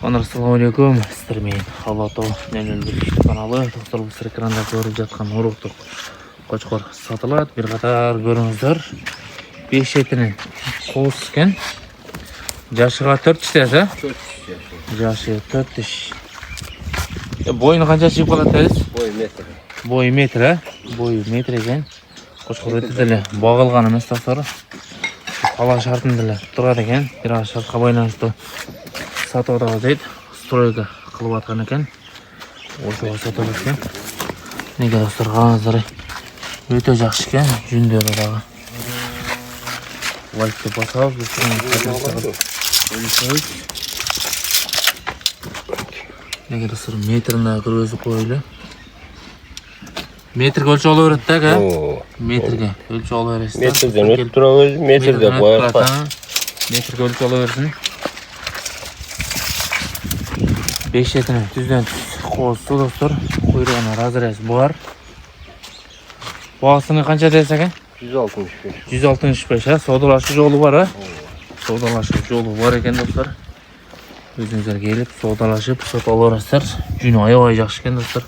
Assalamualaikum, сіздермен Алатау 001 каналы. Достар, сіздер экранда көріп жатқан ұруқтық қошқар сатылады. Bir қатар көріңіздер. 5 етінің қоңыз екен. Жашыға 4 іштесі? 4 Жашы 4 іш. Бойыны қанша шығып қалады дәліз? Boyu metr. Бойы метр, бойы метр екен. Қошқар өте ділі бағылған емес достар. Қала шартын ділі тұрады екен. Biraz шартқа байланысты сатуға дейді. Стройка қылып атқан екен. Осыға сатып екен. Неге достар, қараңыздар. Өте жақсы екен. Жүндері дағы. Лайкты басамыз. Неге достар, метріне көрөзі қойылы. Metrga ölçü olaveradi da, metrga ölçü olaverasiz. Metrden ötüp turaveradi, metrde qo'yib. Metrga ölçü olaversin. 5 etini düzden qo'ysa dostlar, quyruğuna razrez bor. Бағасыны qancha desa ekan? 165. 165 ha, savdolashish yo'li bor ha. Savdolashish yo'li bor ekan dostlar. O'zingizlar kelib savdolashib sotib olasizlar. Juni oyoq yaxshi ekan dostlar.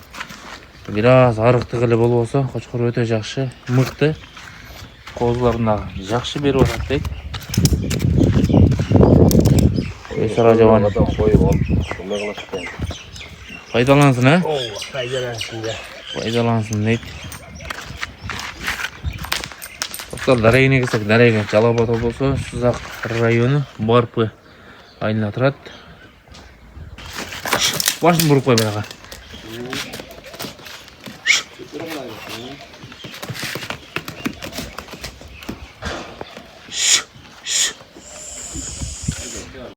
Biraz арықты қылы бол болса, қошқар өте жақсы, мықты. Қозыларындағы жақсы беріп отырады дейді. Өсір ажауаны пайдалансын, ә? Пайдалансын дейді. Достар, дарайыне кесек, дарайға Жалабатау болса, Сызақ районы Барпы айына тұрады. Башын бұрып қой бәға.